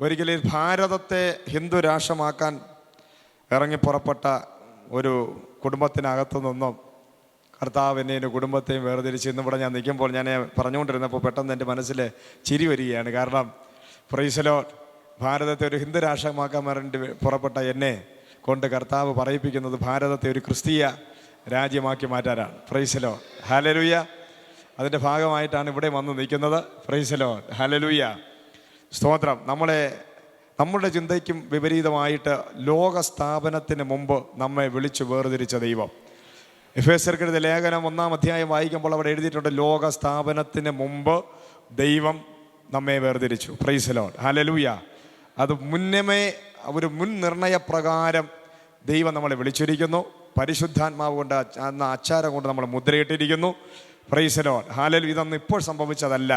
ഒരിക്കലും ഭാരതത്തെ ഹിന്ദു രാഷ്ട്രമാക്കാൻ ഇറങ്ങിപ്പുറപ്പെട്ട ഒരു കുടുംബത്തിനകത്തു നിന്നും കർത്താവ് എന്നെ കുടുംബത്തെയും വേർതിരിച്ച് ഇന്നിവിടെ ഞാൻ നിൽക്കുമ്പോൾ ഞാൻ പറഞ്ഞുകൊണ്ടിരുന്നപ്പോൾ പെട്ടെന്ന് എൻ്റെ മനസ്സിൽ ചിരി വരികയാണ്. കാരണം പ്രൈസ് ദി ലോർഡ്, ഭാരതത്തെ ഒരു ഹിന്ദു രാഷ്ട്രമാക്കാൻ വേണ്ടി പുറപ്പെട്ട എന്നെ കൊണ്ട് കർത്താവ് പറയിപ്പിക്കുന്നത് ഭാരതത്തെ ഒരു ക്രിസ്തീയ രാജ്യമാക്കി മാറ്റാനാണ്. Price the Lord, hallelujah. അതിൻ്റെ ഭാഗമായിട്ടാണ് ഇവിടെ വന്ന് നിൽക്കുന്നത്. പ്രൈസ് ദി ലോർഡ്, ഹല്ലേലൂയ, സ്തോത്രം. നമ്മുടെ ചിന്തയ്ക്കും വിപരീതമായിട്ട് ലോകസ്ഥാപനത്തിന് മുമ്പ് നമ്മെ വിളിച്ചു വേർതിരിച്ച ദൈവം. എഫേസ്യർക്കെഴുതിയ ലേഖനം 1-ാം അധ്യായം വായിക്കുമ്പോൾ അവിടെ എഴുതിയിട്ടുണ്ട്, ലോകസ്ഥാപനത്തിന് മുമ്പ് ദൈവം നമ്മെ വേർതിരിച്ചു. Price the Lord, hallelujah. അത് മുന്നമേ ഒരു മുൻ നിർണയപ്രകാരം ദൈവം നമ്മളെ വിളിച്ചിരിക്കുന്നു. പരിശുദ്ധാത്മാവ് കൊണ്ട് അന്ന് അച്ചാരം കൊണ്ട് നമ്മൾ മുദ്രയിട്ടിരിക്കുന്നു. Praise the Lord, hallelujah. ഇതൊന്നും ഇപ്പോൾ സംഭവിച്ചതല്ല.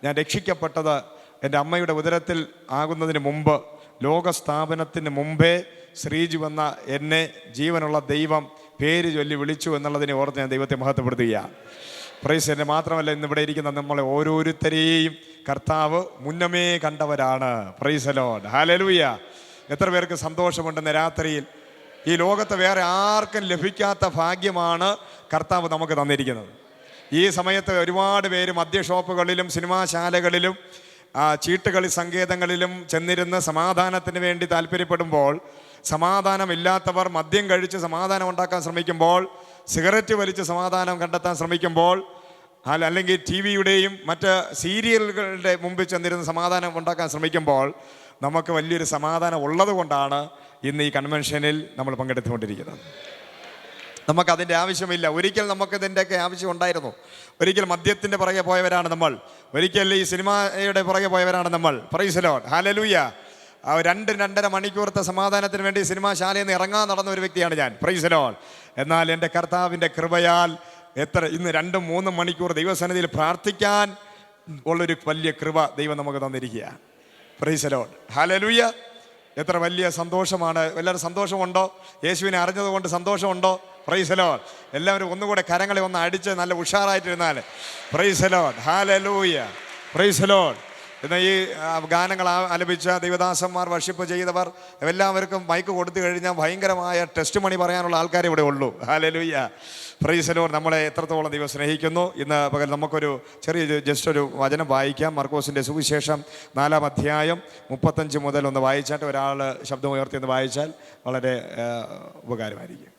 ഞാൻ രക്ഷിക്കപ്പെട്ടത് എൻ്റെ അമ്മയുടെ ഉദരത്തിൽ ആകുന്നതിന് മുമ്പ്, ലോകസ്ഥാപനത്തിന് മുമ്പേ ശ്രീജു എന്ന എന്നെ ജീവനുള്ള ദൈവം പേര് ചൊല്ലി വിളിച്ചു എന്നുള്ളതിനെ ഓർത്ത് ഞാൻ ദൈവത്തെ മഹത്വപ്പെടുത്തുകയാണ്. പ്രൈസ്. എന്നെ മാത്രമല്ല, ഇന്നിവിടെ ഇരിക്കുന്ന നമ്മളെ ഓരോരുത്തരെയും കർത്താവ് മുന്നമേ കണ്ടവരാണ്. Praise the Lord, hallelujah. എത്ര പേർക്ക് സന്തോഷമുണ്ടെന്ന് രാത്രിയിൽ ഈ ലോകത്ത് വേറെ ആർക്കും ലഭിക്കാത്ത ഭാഗ്യമാണ് കർത്താവ് നമുക്ക് തന്നിരിക്കുന്നത്. ഈ സമയത്ത് ഒരുപാട് പേര് മദ്യഷോപ്പുകളിലും സിനിമാശാലകളിലും ചീട്ടുകളി സങ്കേതങ്ങളിലും ചെന്നിരുന്ന് സമാധാനത്തിന് വേണ്ടി താല്പര്യപ്പെടുമ്പോൾ, സമാധാനമില്ലാത്തവർ മദ്യം കഴിച്ച് സമാധാനം ഉണ്ടാക്കാൻ ശ്രമിക്കുമ്പോൾ, സിഗരറ്റ് വലിച്ച് സമാധാനം കണ്ടെത്താൻ ശ്രമിക്കുമ്പോൾ, അല്ലെങ്കിൽ ടി വിയുടെയും മറ്റ് സീരിയലുകളുടെ മുമ്പിൽ ചെന്നിരുന്ന് സമാധാനം ഉണ്ടാക്കാൻ ശ്രമിക്കുമ്പോൾ, നമുക്ക് വലിയൊരു സമാധാനം ഉള്ളത് കൊണ്ടാണ് ഇന്ന് ഈ കൺവെൻഷനിൽ നമ്മൾ പങ്കെടുത്തുകൊണ്ടിരിക്കുന്നത്. നമുക്കതിൻ്റെ ആവശ്യമില്ല. ഒരിക്കൽ നമുക്കിതിൻ്റെയൊക്കെ ആവശ്യം ഉണ്ടായിരുന്നു. ഒരിക്കൽ മദ്യത്തിൻ്റെ പുറകെ പോയവരാണ് നമ്മൾ. ഒരിക്കൽ ഈ സിനിമയുടെ പുറകെ പോയവരാണ് നമ്മൾ. Price the Lord, hallelujah. 2-2.5 മണിക്കൂറത്തെ സമാധാനത്തിന് വേണ്ടി സിനിമാശാലയിൽ നിന്ന് ഇറങ്ങാൻ നടന്ന ഒരു വ്യക്തിയാണ് ഞാൻ. Price the Lord. എന്നാൽ എൻ്റെ കർത്താവിൻ്റെ കൃപയാൽ ഇന്ന് 2-3 മണിക്കൂർ ദൈവസന്നിധിയിൽ പ്രാർത്ഥിക്കാൻ ഉള്ളൊരു വലിയ കൃപ ദൈവം നമുക്ക് തന്നിരിക്കുക. Praise the Lord, hallelujah. എത്ര വലിയ സന്തോഷമാണ്. എല്ലാവരും സന്തോഷമുണ്ടോ? യേശുവിനെ അറിഞ്ഞതുകൊണ്ട് സന്തോഷമുണ്ടോ? Praise the Lord. എല്ലാവരും ഒന്നുകൂടെ കരങ്ങളെ ഒന്ന് അടിച്ച് നല്ല ഉഷാറായിട്ടിരുന്നാൽ praise the Lord, hallelujah, praise the Lord. ഇന്ന് ഈ ഗാനങ്ങൾ ആലപിച്ച ദൈവദാസന്മാർ, വർഷിപ്പ് ചെയ്തവർ എല്ലാവർക്കും മൈക്ക് കൊടുത്തു കഴിഞ്ഞാൽ ഭയങ്കരമായ ടെസ്റ്റ് മണി പറയാനുള്ള ആൾക്കാരെ ഇവിടെ ഉള്ളൂ. Hallelujah, praise the Lord. നമ്മളെ എത്രത്തോളം ദൈവം സ്നേഹിക്കുന്നു. ഇന്ന് പകൽ നമുക്കൊരു ജസ്റ്റ് ഒരു വചനം വായിക്കാം. മർക്കോസിൻ്റെ സുവിശേഷം 4-ാം അധ്യായം 35 മുതൽ ഒന്ന് വായിച്ചാട്ട് ഒരാൾ ശബ്ദം ഉയർത്തി ഒന്ന് വായിച്ചാൽ വളരെ ഉപകാരമായിരിക്കും.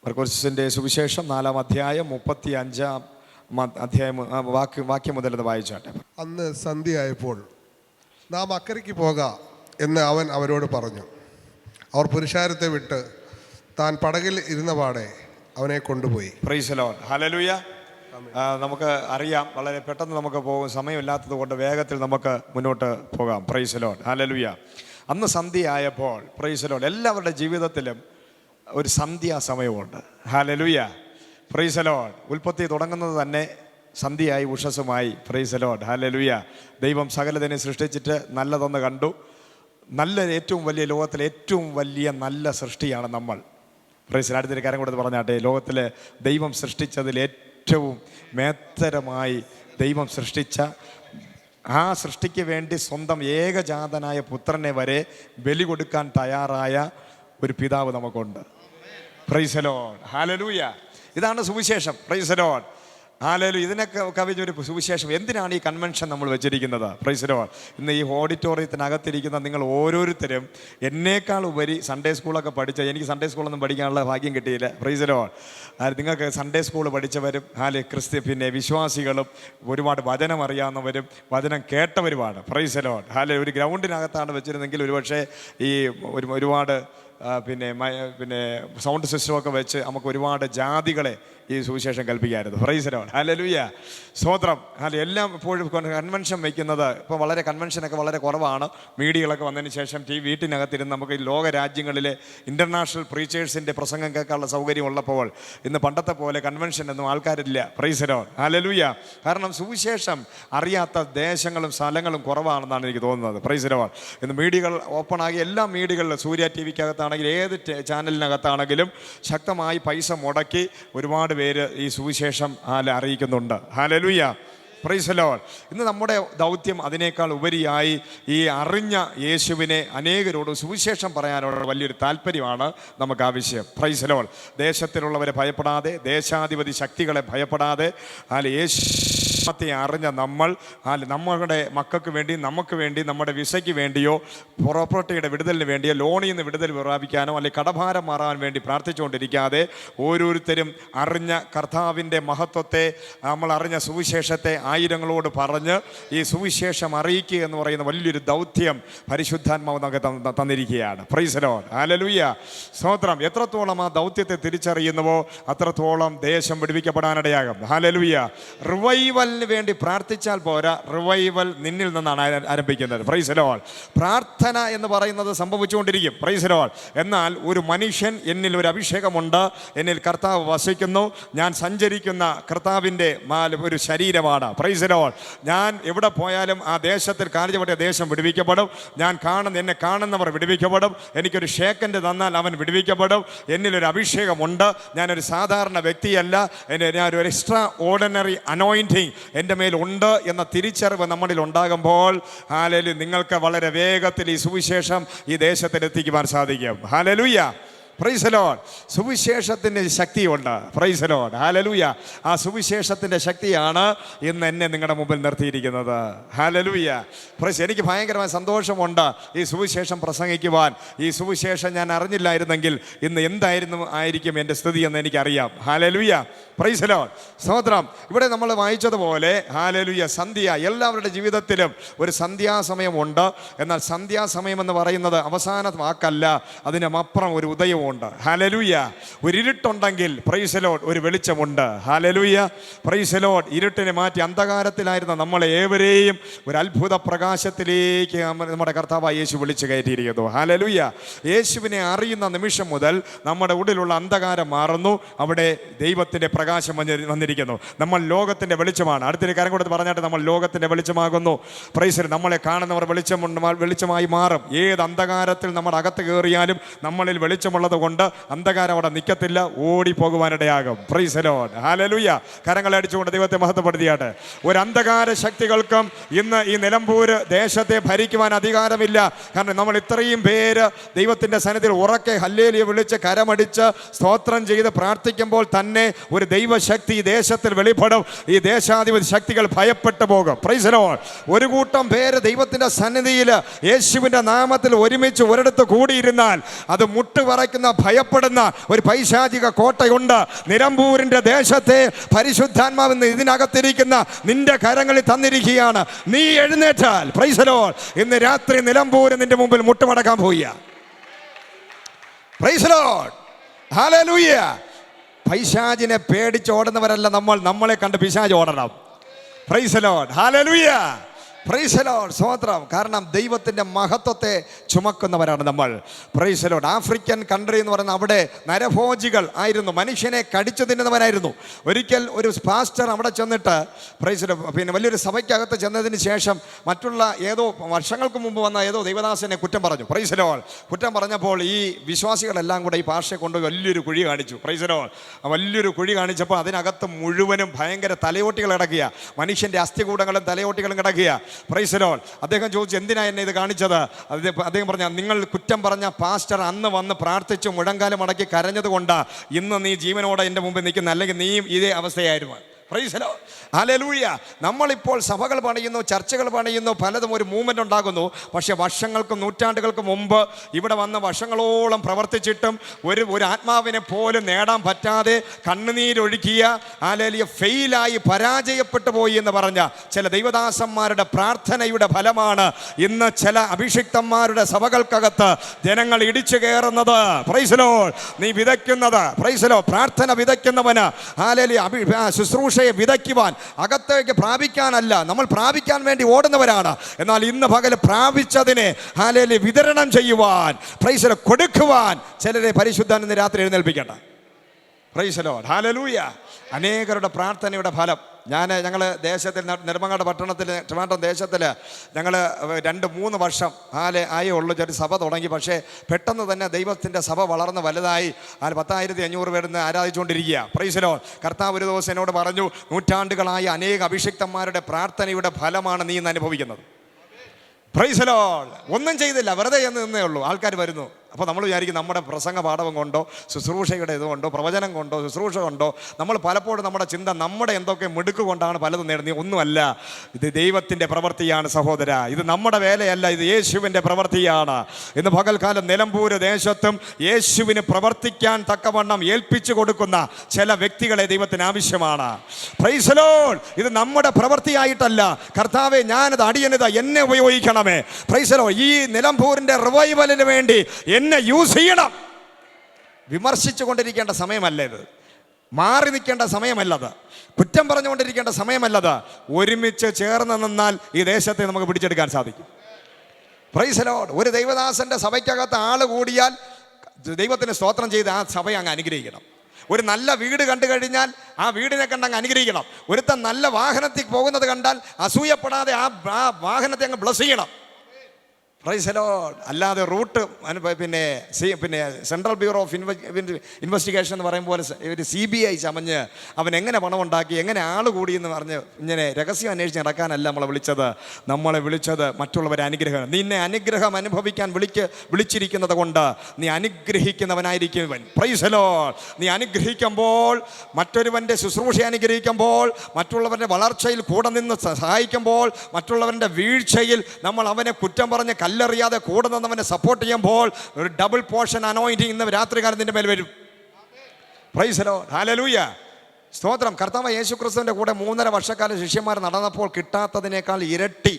മർക്കോസിൻ്റെ സുവിശേഷം 4-ാം അധ്യായം 35-ാം അധ്യായം വാക്യം മുതൽ അത് വായിച്ചാട്ടെ. അന്ന് സന്ധ്യയായപ്പോൾ നാം അക്കരയ്ക്ക് പോക എന്ന് അവൻ അവരോട് പറഞ്ഞു. അവർ പുരുഷാരത്തെ വിട്ട് താൻ പടകിൽ ഇരുന്നപാടെ അവനെ കൊണ്ടുപോയി. Price the Lord, hallelujah. നമുക്ക് അറിയാം, വളരെ പെട്ടെന്ന് നമുക്ക് പോകും, സമയമില്ലാത്തത് കൊണ്ട് വേഗത്തിൽ നമുക്ക് മുന്നോട്ട് പോകാം. Praise the Lord, hallelujah. അന്ന് സന്ധ്യയായപ്പോൾ, പ്രൈസ് ദി ലോർഡ്, എല്ലാവരുടെ ജീവിതത്തിലും ഒരു സന്ധ്യാസമയമുണ്ട്. Hallelujah, praise the Lord. ഉൽപ്പത്തി തുടങ്ങുന്നത് തന്നെ സന്ധ്യയായി ഉഷസ്സുമായി. Praise the Lord, hallelujah. ദൈവം സകലതിനെ സൃഷ്ടിച്ചിട്ട് നല്ലതൊന്ന് കണ്ടു. ഏറ്റവും വലിയ, ലോകത്തിലെ ഏറ്റവും വലിയ നല്ല സൃഷ്ടിയാണ് നമ്മൾ. പ്രൈസ്. അടുത്തൊരു കാര്യം കൂടെ പറഞ്ഞാട്ടെ. ലോകത്തിലെ ദൈവം സൃഷ്ടിച്ചതിൽ ഏറ്റവും മേത്തരമായി ദൈവം സൃഷ്ടിച്ച ആ സൃഷ്ടിക്ക് വേണ്ടി സ്വന്തം ഏകജാതനായ പുത്രനെ വരെ ബലി കൊടുക്കാൻ തയ്യാറായ ഒരു പിതാവ് നമുക്കുണ്ട്. Price the Lord, hallelujah. ഇതാണ് സുവിശേഷം. Price the Lord, hallelujah. ഇതിനൊക്കെ കവിഞ്ഞൊരു സുവിശേഷം. എന്തിനാണ് ഈ കൺവെൻഷൻ നമ്മൾ വെച്ചിരിക്കുന്നത്? Price the Lord. ഇന്ന് ഈ ഓഡിറ്റോറിയത്തിനകത്തിരിക്കുന്ന നിങ്ങൾ ഓരോരുത്തരും എന്നേക്കാൾ ഉപരി സൺഡേ സ്കൂളൊക്കെ പഠിച്ച, എനിക്ക് സൺഡേ സ്കൂളൊന്നും പഠിക്കാനുള്ള ഭാഗ്യം കിട്ടിയില്ല. Praise the Lord. നിങ്ങൾക്ക് സൺഡേ സ്കൂൾ പഠിച്ചവരും പിന്നെ വിശ്വാസികളും ഒരുപാട് വചനം അറിയാവുന്നവരും വചനം കേട്ടവരുമാണ്. Praise the Lord, hallelujah. ഒരു ഗ്രൗണ്ടിനകത്താണ് വെച്ചിരുന്നെങ്കിൽ ഒരുപക്ഷെ ഈ ഒരുപാട് പിന്നെ സൗണ്ട് സിസ്റ്റമൊക്കെ വെച്ച് നമുക്ക് ഒരുപാട് ജാതികളെ ഈ സുവിശേഷം കൽപ്പിക്കായിരുന്നു. പ്രൈസ് ദി ലോർഡ്, ഹല്ലേലൂയ, സ്തോത്രം. എല്ലാം ഇപ്പോഴും കൺവെൻഷൻ വയ്ക്കുന്നത് ഇപ്പോൾ വളരെ കൺവെൻഷനൊക്കെ വളരെ കുറവാണ്. മീഡിയകളൊക്കെ വന്നതിന് ശേഷം വീട്ടിനകത്തിരുന്ന് നമുക്ക് ഈ ലോക രാജ്യങ്ങളിലെ ഇൻ്റർനാഷണൽ പ്രീച്ചേഴ്സിൻ്റെ പ്രസംഗം കേൾക്കാനുള്ള സൗകര്യം ഉള്ളപ്പോൾ ഇന്ന് പണ്ടത്തെ പോലെ കൺവെൻഷനൊന്നും ആൾക്കാരില്ല. Praise the Lord, hallelujah. കാരണം സുവിശേഷം അറിയാത്ത ദേശങ്ങളും സ്ഥലങ്ങളും കുറവാണെന്നാണ് എനിക്ക് തോന്നുന്നത്. Praise the Lord. ഇന്ന് മീഡിയകൾ ഓപ്പണാകി, എല്ലാ മീഡിയകളിലും സൂര്യ ടി വിക്കകത്താണെങ്കിൽ ഏത് ചാനലിനകത്താണെങ്കിലും ശക്തമായി പൈസ മുടക്കി ഒരുപാട് പേര് ഈ സുവിശേഷം അറിയിക്കുന്നുണ്ട്. ഹല്ലേലൂയ. Praise the Lord. ഇന്ന് നമ്മുടെ ദൗത്യം അതിനേക്കാൾ ഉപരിയായി ഈ അറിഞ്ഞ യേശുവിനെ അനേകരോട് സുവിശേഷം പറയാനുള്ള വലിയൊരു താല്പര്യമാണ് നമുക്ക് ആവശ്യം. Price the Lord. ദേശത്തിലുള്ളവരെ ഭയപ്പെടാതെ, ദേശാധിപതി ശക്തികളെ ഭയപ്പെടാതെ, യേശുത്തെ അറിഞ്ഞ നമ്മൾ നമ്മുടെ മക്കൾക്ക് വേണ്ടി, നമുക്ക് വേണ്ടി, നമ്മുടെ വിസയ്ക്ക് വേണ്ടിയോ, പ്രോപ്പർട്ടിയുടെ വിടുതലിന് വേണ്ടിയോ, ലോണിൽ നിന്ന് വിടുതൽ പ്രാപിക്കാനോ അല്ലെങ്കിൽ കടഭാരം മാറാൻ വേണ്ടി പ്രാർത്ഥിച്ചുകൊണ്ടിരിക്കാതെ ഓരോരുത്തരും അറിഞ്ഞ കർത്താവിൻ്റെ മഹത്വത്തെ, നമ്മൾ അറിഞ്ഞ സുവിശേഷത്തെ ആയിരങ്ങളോട് പറഞ്ഞ് ഈ സുവിശേഷം അറിയിക്കുക എന്ന് പറയുന്ന വലിയൊരു ദൗത്യം പരിശുദ്ധാത്മാവ് നമുക്ക് തന്നിരിക്കുകയാണ്. Praise the Lord. ഹല്ലേലൂയ. സ്തോത്രം. എത്രത്തോളം ആ ദൗത്യത്തെ തിരിച്ചറിയുന്നുവോ അത്രത്തോളം ദേശം വിടുവിക്കപ്പെടാനിടയാകും. ഹല്ലേലൂയ. റിവൈവലിന് വേണ്ടി പ്രാർത്ഥിച്ചാൽ പോരാ, റിവൈവൽ നിന്നിൽ നിന്നാണ് ആരംഭിക്കുന്നത്. Price the Lord. പ്രാർത്ഥന എന്ന് പറയുന്നത് സംഭവിച്ചുകൊണ്ടിരിക്കും. Price the Lord. എന്നാൽ ഒരു മനുഷ്യൻ, എന്നിൽ ഒരു അഭിഷേകമുണ്ട്, എന്നിൽ കർത്താവ് വസിക്കുന്നു, ഞാൻ സഞ്ചരിക്കുന്ന കർത്താവിൻ്റെ ഒരു ശരീരമാണ്. Price the Lord. ഞാൻ എവിടെ പോയാലും ആ ദേശത്തിൽ കാണിച്ചപ്പെട്ട ദേശം വിടുവിക്കപ്പെടും. എന്നെ കാണുന്നവർ വിടുവിക്കപ്പെടും. എനിക്കൊരു ഷേക്കൻഡ് തന്നാൽ അവൻ വിടുവിക്കപ്പെടും. എന്നിലൊരു അഭിഷേകമുണ്ട്. ഞാനൊരു സാധാരണ വ്യക്തിയല്ല. ഞാനൊരു എക്സ്ട്രാ ഓർഡിനറി അനോയിൻറ്റിങ് എൻ്റെ മേലുണ്ട് എന്ന തിരിച്ചറിവ് നമ്മളിൽ ഉണ്ടാകുമ്പോൾ ഹല്ലേലൂയ, നിങ്ങൾക്ക് വളരെ വേഗത്തിൽ ഈ സുവിശേഷം ഈ ദേശത്തിൽ എത്തിക്കുവാൻ സാധിക്കും. ഹല്ലേലൂയ. Praise the Lord. സുവിശേഷത്തിൻ്റെ ശക്തിയുണ്ട്. Price the Lord. ഹല്ലേലൂയ. ആ സുവിശേഷത്തിൻ്റെ ശക്തിയാണ് ഇന്ന് എന്നെ നിങ്ങളുടെ മുമ്പിൽ നിർത്തിയിരിക്കുന്നത്. ഹല്ലേലൂയ. പ്രൈസ്. എനിക്ക് ഭയങ്കരമായ സന്തോഷമുണ്ട് ഈ സുവിശേഷം പ്രസംഗിക്കുവാൻ. ഈ സുവിശേഷം ഞാൻ അറിഞ്ഞില്ലായിരുന്നെങ്കിൽ ഇന്ന് ആയിരിക്കും എൻ്റെ സ്ഥിതി എന്ന് എനിക്കറിയാം. ഹല്ലേലൂയ. Praise the Lord. സ്തോത്രം. ഇവിടെ നമ്മൾ വായിച്ചതുപോലെ ഹല്ലേലൂയ, സന്ധ്യ എല്ലാവരുടെ ജീവിതത്തിലും ഒരു സന്ധ്യാസമയമുണ്ട്. എന്നാൽ സന്ധ്യാസമയം എന്ന് പറയുന്നത് അവസാന വാക്കല്ല, അതിനപ്പുറം ഒരു ഉദയവും ഉണ്ട്. ഹല്ലേലൂയ. ഒരു ഇരുട്ടുണ്ടെങ്കിൽ പ്രൈസ് ദി ലോർഡ് ഒരു വെളിച്ചമുണ്ട്. ഹല്ലേലൂയ. Praise the Lord. ഇരുട്ടിനെ മാറ്റി അന്ധകാരത്തിലായിരുന്ന നമ്മളെ ഏവരെയും ഒരു അത്ഭുത പ്രകാശത്തിലേക്ക് നമ്മുടെ കർത്താവായ യേശു വിളിച്ചു കയറ്റിയിരിക്കുന്നു. ഹല്ലേലൂയ. യേശുവിനെ അറിയുന്ന നിമിഷം മുതൽ നമ്മുടെ ഉള്ളിലുള്ള അന്ധകാരം മാറുന്നു. അവിടെ ദൈവത്തിൻ്റെ പ്രകാശം വന്നിരിക്കുന്നു. നമ്മൾ ലോകത്തിൻ്റെ വെളിച്ചമാണ്. അടുത്തൊരു കാര്യം കൊടുത്ത് പറഞ്ഞാട്ട്, നമ്മൾ ലോകത്തിൻ്റെ വെളിച്ചമാകുന്നു. Price the Lord. നമ്മളെ കാണുന്നവർ വെളിച്ചമായി മാറും. ഏത് അന്ധകാരത്തിൽ നമ്മുടെ അകത്ത് കയറിയാലും നമ്മളിൽ വെളിച്ചമുള്ളത് കൊണ്ട് അന്ധകാരം അവിടെ നിൽക്കത്തില്ല, ഓടിപ്പോകുവാനിടയാകും. Praise the Lord. ഹല്ലേലൂയ. കരങ്ങളെ അടിച്ചുകൊണ്ട് ദൈവത്തെ മഹത്വപ്പെടുത്തിയാട്ടെ. ഒരു അന്ധകാര ശക്തികൾക്കും ഇന്ന് ഈ നിലമ്പൂര് ദേശത്തെ ഭരിക്കുവാൻ അധികാരമില്ല. കാരണം നമ്മൾ ഇത്രയും പേര് ദൈവത്തിൻ്റെ സന്നിധിയിൽ ഉറക്കെ ഹല്ലേലൂയ വിളിച്ച് കരമടിച്ച് സ്തോത്രം ചെയ്ത് പ്രാർത്ഥിക്കുമ്പോൾ തന്നെ ഒരു ദൈവശക്തി ഈ ദേശത്തിൽ വെളിപ്പെടും. ഈ ദേശാധിപതി ശക്തികൾ ഭയപ്പെട്ടു പോകും. Price the Lord. ഒരു കൂട്ടം പേര് ദൈവത്തിൻ്റെ സന്നിധിയിൽ യേശുവിൻ്റെ നാമത്തിൽ ഒരുമിച്ച് ഒരിടത്ത് കൂടിയിരുന്നാൽ അത് മുട്ടുപറയ്ക്കുന്ന, ഭയപ്പെടുന്ന ഒരു പൈശാചിക കോട്ടയുണ്ട്. നിലമ്പൂരിൻ്റെ ദേശത്തെ പരിശുദ്ധാത്മാവെന്ന് ഇതിനകത്തിരിക്കുന്ന നിന്റെ കരങ്ങളിൽ തന്നിരിക്കുകയാണ്. നീ എഴുന്നേറ്റാൽ പ്രൈസ് ദി ലോർഡ്, ഇന്ന് രാത്രി നിലമ്പൂര് നിന്റെ മുമ്പിൽ മുട്ടുമടക്കാൻ പോവുക. Price the Lord. ഹല്ലേലൂയ. പൈശാചിനെ പേടിച്ചോടുന്നവരല്ല നമ്മൾ, നമ്മളെ കണ്ട് പിശാച് ഓടണം. Price the Lord. Hallelujah. Praise the Lord. സ്തോത്രം. കാരണം ദൈവത്തിൻ്റെ മഹത്വത്തെ ചുമക്കുന്നവരാണ് നമ്മൾ. Price the Lord. African country എന്ന് പറയുന്ന അവിടെ നരഭോജികൾ ആയിരുന്നു, മനുഷ്യനെ കടിച്ചു തിന്നുന്നവരായിരുന്നു. ഒരിക്കൽ ഒരു പാസ്റ്റർ അവിടെ ചെന്നിട്ട് പ്രൈസ് ദി ലോർഡ്, പിന്നെ വലിയൊരു സഭയ്ക്കകത്ത് ചെന്നതിന് ശേഷം മറ്റുള്ള ഏതോ വർഷങ്ങൾക്ക് മുമ്പ് വന്ന ഏതോ ദൈവദാസനെ കുറ്റം പറഞ്ഞു. Price the Lord. കുറ്റം പറഞ്ഞപ്പോൾ ഈ വിശ്വാസികളെല്ലാം കൂടെ ഈ പാസ്റ്ററെ കൊണ്ടുപോയി വലിയൊരു കുഴി കാണിച്ചു. Price the Lord. വലിയൊരു കുഴി കാണിച്ചപ്പോൾ അതിനകത്ത് മുഴുവനും ഭയങ്കര തലയോട്ടികൾ കിടക്കുക, മനുഷ്യൻ്റെ അസ്ഥികൂടങ്ങളും തലയോട്ടികളും കിടക്കുക. Price the Lord. അദ്ദേഹം ചോദിച്ചു, എന്തിനാ എന്നെ ഇത് കാണിച്ചത്? അദ്ദേഹം പറഞ്ഞ, നിങ്ങൾ കുറ്റം പറഞ്ഞ പാസ്റ്റർ അന്ന് വന്ന് പ്രാർത്ഥിച്ചു മുഴങ്കാലം മടക്കി കരഞ്ഞത് കൊണ്ട് ഇന്ന് നീ ജീവനോടെ എൻ്റെ മുമ്പിൽ നിൽക്കുന്ന, അല്ലെങ്കിൽ നീയും ഇതേ അവസ്ഥയായിരുന്നു. Price the Lord. ഹല്ലേലൂയ. നമ്മളിപ്പോൾ സഭകൾ പണിയുന്നു, ചർച്ചകൾ പണിയുന്നു, പലതും ഒരു മൂവ്മെൻ്റ് ഉണ്ടാകുന്നു. പക്ഷേ വർഷങ്ങൾക്കും നൂറ്റാണ്ടുകൾക്ക് മുമ്പ് ഇവിടെ വന്ന് വർഷങ്ങളോളം പ്രവർത്തിച്ചിട്ടും ഒരു ആത്മാവിനെ പോലും നേടാൻ പറ്റാതെ കണ്ണുനീരൊഴുക്കിയ, ഹല്ലേലൂയ, ഫെയിലായി പരാജയപ്പെട്ടു പോയി എന്ന് പറഞ്ഞ ചില ദൈവദാസന്മാരുടെ പ്രാർത്ഥനയുടെ ഫലമാണ് ഇന്ന് ചില അഭിഷിക്തന്മാരുടെ സഭകൾക്കകത്ത് ജനങ്ങൾ ഇടിച്ചു കയറുന്നത്. Price the Lord. നീ വിതയ്ക്കുന്നത്, പ്രൈസ് ദി ലോർഡ്, പ്രാർത്ഥന വിതയ്ക്കുന്നവന് ഹല്ലേലൂയ ശുശ്രൂഷ വിതയ്ക്കുവാൻ, അകത്തേക്ക് പ്രാപിക്കാനല്ല, നമ്മൾ പ്രാപിക്കാൻ വേണ്ടി ഓടുന്നവരാണ്. എന്നാൽ ഇന്ന് പകൽ പ്രാപിച്ചതിനെ ഹല്ലേലൂയ വിതരണം ചെയ്യുവാൻ, പ്രൈസ് ദി ലോർഡ്, കൊടുക്കുവാൻ ചിലരെ പരിശുദ്ധൻ ഇന്ന് രാത്രി എഴുന്നേൽപ്പിക്കട്ടെ. Praise the Lord. ഹല്ലേലൂയ. അനേകരുടെ പ്രാർത്ഥനയുടെ ഫലം ഞങ്ങൾ ദേശത്തിൽ നെടുമങ്ങാട് പട്ടണത്തിൽ ട്രിവാൻഡ്രം ദേശത്തിൽ ഞങ്ങൾ 2-3 വർഷം ആയേ ഉള്ളൂ ചെറിയ സഭ തുടങ്ങി. പക്ഷേ പെട്ടെന്ന് തന്നെ ദൈവത്തിൻ്റെ സഭ വളർന്ന് വലുതായി 10,500 പേരുന്ന് ആരാധിച്ചുകൊണ്ടിരിക്കുക. Praise the Lord. കർത്താവ് ഒരു ദിവസം എന്നോട് പറഞ്ഞു, നൂറ്റാണ്ടുകളായ അനേക അഭിഷിക്തന്മാരുടെ പ്രാർത്ഥനയുടെ ഫലമാണ് നീ ഇന്ന് അനുഭവിക്കുന്നത്. Price the Lord. ഒന്നും ചെയ്തില്ല, വെറുതെ എന്ന് നിന്നേ ഉള്ളൂ. ആൾക്കാർ വരുന്നു. അപ്പോൾ നമ്മൾ വിചാരിക്കും നമ്മുടെ പ്രസംഗ പാഠവും കൊണ്ടോ ശുശ്രൂഷയുടെ ഇതുകൊണ്ടോ പ്രവചനം കൊണ്ടോ ശുശ്രൂഷ കൊണ്ടോ നമ്മൾ പലപ്പോഴും നമ്മുടെ ചിന്ത നമ്മുടെ എന്തൊക്കെ മിടുക്ക് കൊണ്ടാണ് പലതും നേടുന്നത്. ഒന്നുമല്ല, ഇത് ദൈവത്തിൻ്റെ പ്രവൃത്തിയാണ് സഹോദര. ഇത് നമ്മുടെ വേലയല്ല, ഇത് യേശുവിൻ്റെ പ്രവൃത്തിയാണ്. ഇന്ന് പകൽക്കാലം നിലമ്പൂര് ദേശത്തും യേശുവിന് പ്രവർത്തിക്കാൻ തക്കവണ്ണം ഏൽപ്പിച്ചു കൊടുക്കുന്ന ചില വ്യക്തികളെ ദൈവത്തിന് ആവശ്യമാണ്. Price the Lord. ഇത് നമ്മുടെ പ്രവൃത്തിയായിട്ടല്ല. കർത്താവേ, ഞാനത് അടിയനിത എന്നെ ഉപയോഗിക്കണമേ. Price the Lord. ഈ നിലമ്പൂരിൻ്റെ റിവൈവലിന് വേണ്ടി എന്നെ യൂസ് ചെയ്യണം. വിമർശിച്ചു കൊണ്ടിരിക്കേണ്ട സമയമല്ല ഇത്. മാറി നിൽക്കേണ്ട സമയമല്ലത്. കുറ്റം പറഞ്ഞുകൊണ്ടിരിക്കേണ്ട സമയമല്ലത്. ഒരുമിച്ച് ചേർന്ന് നിന്നാൽ ഈ ദേശത്തെ നമുക്ക് പിടിച്ചെടുക്കാൻ സാധിക്കും. Price the Lord. ഒരു ദൈവദാസന്റെ സഭയ്ക്കകത്ത് ആള് കൂടിയാൽ ദൈവത്തിന് സ്തോത്രം ചെയ്ത് ആ സഭയെ അങ്ങ് അനുഗ്രഹിക്കണം. ഒരു നല്ല വീട് കണ്ടു കഴിഞ്ഞാൽ ആ വീടിനെ കണ്ട് അങ്ങ് അനുഗ്രഹിക്കണം. ഒരുത്തൻ നല്ല വാഹനത്തിൽ പോകുന്നത് കണ്ടാൽ അസൂയപ്പെടാതെ ആ വാഹനത്തെ അങ്ങ് ബ്ലസ് ചെയ്യണം. Price the Lord. അല്ലാതെ റൂട്ട് പിന്നെ സെൻട്രൽ ബ്യൂറോ ഓഫ് ഇൻവെസ്റ്റിഗേഷൻ എന്ന് പറയും പോലെ ഒരു CBI ചമഞ്ഞ് അവൻ എങ്ങനെ പണം ഉണ്ടാക്കി, എങ്ങനെ ആൾ കൂടി എന്ന് പറഞ്ഞ് ഇങ്ങനെ രഹസ്യം അന്വേഷിച്ച് നടക്കാനല്ല നമ്മളെ വിളിച്ചത്. നമ്മളെ വിളിച്ചത് മറ്റുള്ളവരെ അനുഗ്രഹം. നിന്നെ അനുഗ്രഹം അനുഭവിക്കാൻ വിളിച്ചിരിക്കുന്നത് കൊണ്ട് നീ അനുഗ്രഹിക്കുന്നവനായിരിക്കും. Price the Lord. നീ അനുഗ്രഹിക്കുമ്പോൾ, മറ്റൊരുവൻ്റെ ശുശ്രൂഷ അനുഗ്രഹിക്കുമ്പോൾ, മറ്റുള്ളവരുടെ വളർച്ചയിൽ കൂടെ നിന്ന് സഹായിക്കുമ്പോൾ, മറ്റുള്ളവരുടെ വീഴ്ചയിൽ നമ്മൾ അവനെ കുറ്റം പറഞ്ഞ് കല്ലെറിയാതെ കൂടെ നിന്നവനെ സപ്പോർട്ട് ചെയ്യുമ്പോൾ ഒരു ഡബിൾ പോർഷൻ അനോയിന്റിങ് ഇന്ന് രാത്രികാലം നിന്റെ മേൽ വരും. Price the Lord. ഹല്ലേലൂയ. സ്തോത്രം. കർത്താവ് യേശുക്രിസ്തുവിന്റെ കൂടെ 3.5 വർഷക്കാലം ശിഷ്യന്മാർ നടന്നപ്പോൾ കിട്ടാത്തതിനേക്കാൾ ഇരട്ടി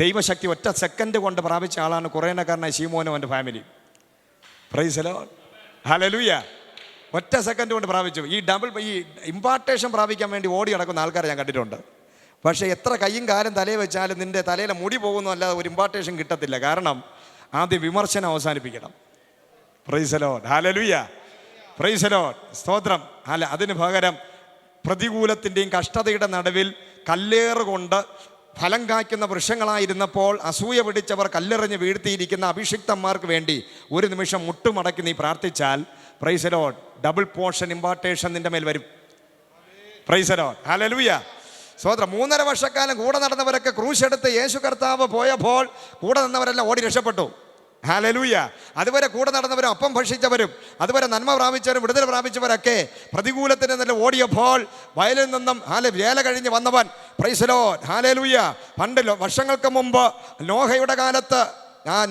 ദൈവശക്തി ഒറ്റ സെക്കൻഡ് കൊണ്ട് പ്രാപിച്ച ആളാണ് കുറേനക്കാരനായ ശീമോനും അവൻ്റെ family. Price the Lord. Hallelujah. ഒറ്റ സെക്കൻഡ് കൊണ്ട് പ്രാപിച്ചു. ഈ ഇമ്പാർട്ടേഷൻ പ്രാപിക്കാൻ വേണ്ടി ഓടി നടക്കുന്ന ആൾക്കാരെ ഞാൻ കണ്ടിട്ടുണ്ട്. പക്ഷേ എത്ര കയ്യും കാലും തലയിൽ വെച്ചാലും നിൻ്റെ തലയിലെ മുടി പോകുന്നു അല്ലാതെ ഒരു ഇമ്പാർട്ടേഷൻ കിട്ടത്തില്ല. കാരണം ആദ്യം വിമർശനം അവസാനിപ്പിക്കണം. Price the Lord. Hallelujah. Praise the Lord. സ്തോത്രം. അതിന് പകരം പ്രതികൂലത്തിൻ്റെയും കഷ്ടതയുടെ നടുവിൽ കല്ലേറുകൊണ്ട് ഫലം കായ്ക്കുന്ന വൃക്ഷങ്ങളായിരുന്നപ്പോൾ അസൂയ പിടിച്ചവർ കല്ലെറിഞ്ഞ് വീഴ്ത്തിയിരിക്കുന്ന അഭിഷിക്തന്മാർക്ക് വേണ്ടി ഒരു നിമിഷം മുട്ടുമടക്കി നീ പ്രാർത്ഥിച്ചാൽ, price the Lord, double portion impartation നിന്റെ മേൽ വരും. Price the Lord. ഹല്ലേലൂയ. സ്വതന്ത്രം. 3.5 വർഷക്കാലം കൂടെ നടന്നവരൊക്കെ ക്രൂശ് എടുത്ത് യേശു കർത്താവ് പോയപ്പോൾ കൂടെ നിന്നവരെല്ലാം ഓടി രക്ഷപ്പെട്ടു. ഹല്ലേലൂയ. അതുവരെ കൂടെ നടന്നവരും അപ്പം ഭക്ഷിച്ചവരും അതുവരെ നന്മ പ്രാപിച്ചവരും വിടുതൽ പ്രാപിച്ചവരൊക്കെ പ്രതികൂലത്തിന് നല്ല ഓടിയപ്പോൾ വയലിൽ നിന്നും വേല കഴിഞ്ഞ് വന്നവൻ, പ്രൈസ് ദി ലോർഡ്, ഹല്ലേലൂയ. പണ്ട് വർഷങ്ങൾക്ക് മുമ്പ് നോഹയുടെ കാലത്ത്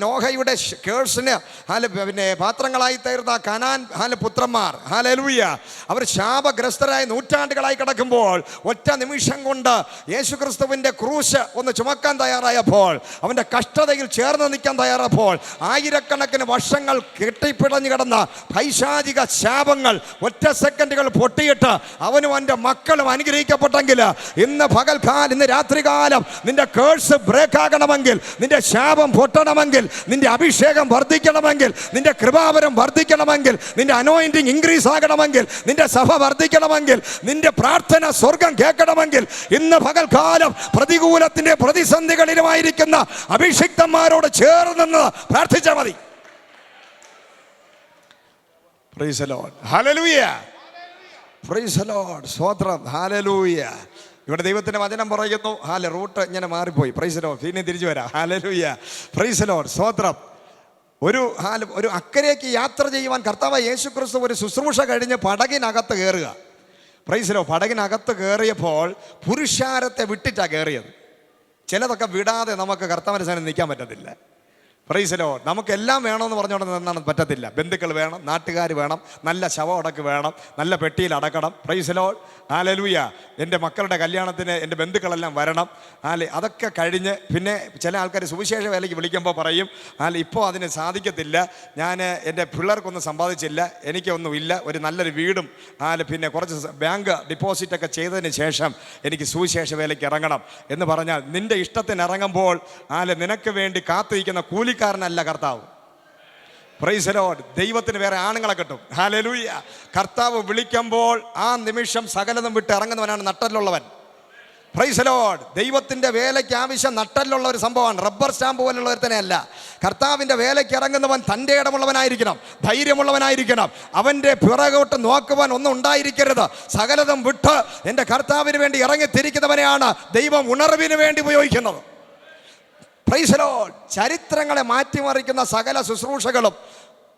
നോഹയുടെ കേഴ്സിന് പാത്രങ്ങളായി തീർന്ന കനാൻ പുത്രന്മാർ, ഹല്ലേലൂയ, അവർ ശാപഗ്രസ്തരായി നൂറ്റാണ്ടുകളായി കിടക്കുമ്പോൾ ഒറ്റ നിമിഷം കൊണ്ട് യേശുക്രിസ്തുവിൻ്റെ ക്രൂശ് ഒന്ന് ചുമക്കാൻ തയ്യാറായപ്പോൾ, അവൻ്റെ കഷ്ടതയിൽ ചേർന്ന് നിൽക്കാൻ തയ്യാറപ്പോൾ, ആയിരക്കണക്കിന് വർഷങ്ങൾ കെട്ടിപ്പിടഞ്ഞു കിടന്ന പൈശാചിക ശാപങ്ങൾ ഒറ്റ സെക്കൻഡുകൾ പൊട്ടിയിട്ട് അവനും അവൻ്റെ മക്കളും അനുഗ്രഹിക്കപ്പെട്ടെങ്കിൽ ഇന്ന് രാത്രികാലം നിന്റെ കേഴ്സ് ബ്രേക്ക് ആകണമെങ്കിൽ, നിന്റെ ശാപം പൊട്ടണമെങ്കിൽ, നിന്റെ അഭിഷേകം വർദ്ധിക്കണമെങ്കിൽ, നിന്റെ കൃപാവരം വർദ്ധിക്കണമെങ്കിൽ, നിന്റെ അനോയിന്റിങ് ഇൻക്രീസ് ആകണമെങ്കിൽ, നിന്റെ സഭ വർദ്ധിക്കണമെങ്കിൽ, നിന്റെ പ്രാർത്ഥന സ്വർഗം കേൾക്കണമെങ്കിൽ ഇന്ന് പകൽക്കാലം പ്രതികൂലത്തിന്റെ പ്രതിസന്ധികളിലുമായിരിക്കുന്ന അഭിഷിക്തന്മാരോട് ചേർന്ന് പ്രാർത്ഥിച്ചാൽ മതി. Price the Lord. Hallelujah. Praise the Lord. സ്തോത്രം. ഹല്ലേലൂയ. ഇവിടെ ദൈവത്തിൻ്റെ വചനം പറയുന്നു, റൂട്ട് ഇങ്ങനെ മാറിപ്പോയി. Price the Lord. പിന്നെ തിരിച്ചു വരാം. ഹല്ലേലൂയ. Praise the Lord. സ്തോത്രം. ഒരു അക്കരയ്ക്ക് യാത്ര ചെയ്യുവാൻ കർത്താവ് യേശുക്രിസ്തു ഒരു ശുശ്രൂഷ കഴിഞ്ഞ് പടകിനകത്ത് കയറുക. Price the Lord. പടകിനകത്ത് കയറിയപ്പോൾ പുരുഷാരത്തെ വിട്ടിട്ടാണ് കയറിയത്. ചിലതൊക്കെ വിടാതെ നമുക്ക് കർത്താവിൻ്റെ സന്നിധിയിൽ നിൽക്കാൻ പറ്റത്തില്ല. Price the Lord. നമുക്കെല്ലാം വേണമെന്ന് പറഞ്ഞുകൊണ്ട് നിന്നാണ് പറ്റത്തില്ല. ബന്ധുക്കൾ വേണം, നാട്ടുകാർ വേണം, നല്ല ശവം അടക്ക് വേണം, നല്ല പെട്ടിയിൽ അടക്കണം. Price the Lord. ഹല്ലേലൂയ. എൻ്റെ മക്കളുടെ കല്യാണത്തിന് എൻ്റെ ബന്ധുക്കളെല്ലാം വരണം. അതൊക്കെ കഴിഞ്ഞ് പിന്നെ ചില ആൾക്കാർ സുവിശേഷ വേലയ്ക്ക് വിളിക്കുമ്പോൾ പറയും, ഇപ്പോൾ അതിന് സാധിക്കത്തില്ല, ഞാൻ എൻ്റെ പിള്ളേർക്കൊന്നും സമ്പാദിച്ചില്ല, എനിക്കൊന്നുമില്ല, ഒരു നല്ലൊരു വീടും പിന്നെ കുറച്ച് ബാങ്ക് ഡിപ്പോസിറ്റൊക്കെ ചെയ്തതിന് ശേഷം എനിക്ക് സുവിശേഷ വേലയ്ക്ക് ഇറങ്ങണം എന്ന് പറഞ്ഞാൽ, നിൻ്റെ ഇഷ്ടത്തിന് ഇറങ്ങുമ്പോൾ നിനക്ക് വേണ്ടി കാത്തിരിക്കുന്ന കൂലിക്കാരനല്ല കർത്താവ്. Price the Lord. ദൈവത്തിന് വേറെ ആണുങ്ങളെ കിട്ടും. ഹല്ലേലൂയ. കർത്താവ് വിളിക്കുമ്പോൾ ആ നിമിഷം സകലതും വിട്ട് ഇറങ്ങുന്നവനാണ് നട്ടലുള്ളവൻ. Praise the Lord. ദൈവത്തിൻ്റെ വേലയ്ക്ക് ആവശ്യം നട്ടലുള്ള ഒരു സംഭവമാണ്, റബ്ബർ സ്റ്റാമ്പ് പോലുള്ള ഒരു തന്നെ അല്ല. കർത്താവിൻ്റെ വേലയ്ക്ക് ഇറങ്ങുന്നവൻ തൻ്റെ ഇടമുള്ളവനായിരിക്കണം, ധൈര്യമുള്ളവനായിരിക്കണം. അവൻ്റെ പിറകോട്ട് നോക്കുവാൻ ഒന്നും ഉണ്ടായിരിക്കരുത്. സകലതും വിട്ട് എൻ്റെ കർത്താവിന് വേണ്ടി ഇറങ്ങിത്തിരിക്കുന്നവനെയാണ് ദൈവം ഉണർവിന് വേണ്ടി ഉപയോഗിക്കുന്നത്. Praise the Lord. ചരിത്രങ്ങളെ മാറ്റിമറിക്കുന്ന സകല ശുശ്രൂഷകളും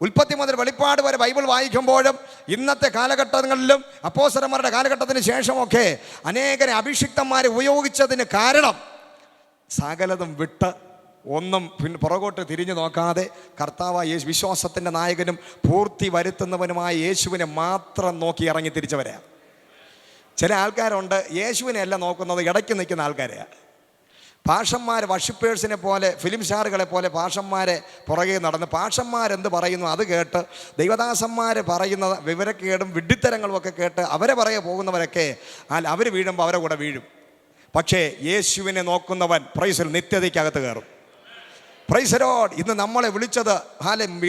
ഉൽപ്പത്തി മുതൽ വെളിപ്പാട് വരെ ബൈബിൾ വായിക്കുമ്പോഴും ഇന്നത്തെ കാലഘട്ടങ്ങളിലും അപ്പോസ്തലന്മാരുടെ കാലഘട്ടത്തിന് ശേഷമൊക്കെ അനേകരെ അഭിഷിക്തന്മാരെ ഉപയോഗിച്ചതിന് കാരണം സകലതും വിട്ട് ഒന്നും പുറകോട്ട് തിരിഞ്ഞു നോക്കാതെ കർത്താവായ യേശു, വിശ്വാസത്തിൻ്റെ നായകനും പൂർത്തി വരുത്തുന്നവനുമായ യേശുവിനെ മാത്രം നോക്കി ഇറങ്ങി തിരിച്ചവരെയാണ്. ചില ആൾക്കാരുണ്ട് യേശുവിനെ അല്ല നോക്കുന്നത്, ഇടയ്ക്ക് നിൽക്കുന്ന ആൾക്കാരെയാണ്. പാഷന്മാർ വർഷിപ്പേഴ്സിനെ പോലെ, ഫിലിം സ്റ്റാറുകളെ പോലെ പാഷന്മാരെ പുറകെ നടന്ന് പാഷന്മാരെന്ത് പറയുന്നു അത് കേട്ട് ദൈവദാസന്മാർ പറയുന്ന വിവരക്കേടും വിഡ്ഢിത്തരങ്ങളും ഒക്കെ കേട്ട് അവരെ പുറകെ പോകുന്നവരൊക്കെ അവർ വീഴുമ്പോൾ അവരെ കൂടെ വീഴും. പക്ഷേ യേശുവിനെ നോക്കുന്നവൻ പ്രൈസ് നിത്യതയ്ക്കകത്ത് കയറും. Price the Lord. ഇന്ന് നമ്മളെ വിളിച്ചത്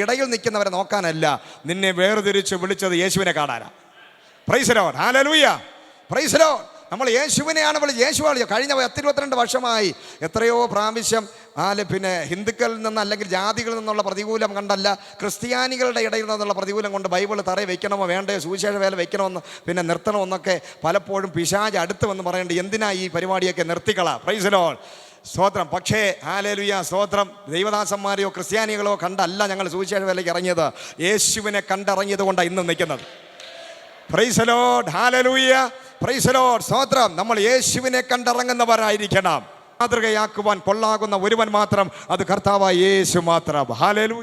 ഇടയിൽ നിൽക്കുന്നവരെ നോക്കാനല്ല, നിന്നെ വേർതിരിച്ച് വിളിച്ചത് യേശുവിനെ കാണാനാണ്. Price the Lord. Hallelujah. Praise the Lord. നമ്മൾ യേശുവിനെയാണ് യേശുവാണ്. കഴിഞ്ഞ 22 വർഷമായി എത്രയോ പ്രാവശ്യം ഹിന്ദുക്കളിൽ നിന്ന് അല്ലെങ്കിൽ ജാതികളിൽ നിന്നുള്ള പ്രതികൂലം കണ്ടല്ല, ക്രിസ്ത്യാനികളുടെ ഇടയിൽ നിന്നുള്ള പ്രതികൂലം കൊണ്ട് ബൈബിൾ തറയെ വെക്കണമോ വേണ്ടേ, സുവിശേഷ വേല വെക്കണമെന്ന് നിർത്തണമെന്നൊക്കെ പലപ്പോഴും പിശാച് അടുത്ത് വന്ന് പറയേണ്ടത് എന്തിനാ ഈ പരിപാടിയൊക്കെ നിർത്തിക്കളാ. Price the Lord. സ്തോത്രം. പക്ഷേ ഹല്ലേലൂയ സ്തോത്രം, ദൈവദാസന്മാരെയോ ക്രിസ്ത്യാനികളോ കണ്ടല്ല ഞങ്ങൾ സുവിശേഷ വേലയ്ക്ക് ഇറങ്ങിയത്, യേശുവിനെ കണ്ടിറങ്ങിയത് കൊണ്ടാണ് ഇന്ന് നിൽക്കുന്നത്. Price the Lord. Hallelujah. Praise the Lord. സ്തോത്രം. നമ്മൾ യേശുവിനെ കണ്ടിറങ്ങുന്നവരായിരിക്കണം. മാതൃകയാക്കുവാൻ കൊള്ളാകുന്ന ഒരുവൻ മാത്രം, അത് കർത്താവായ യേശു മാത്രം. ഹല്ലേലൂയ.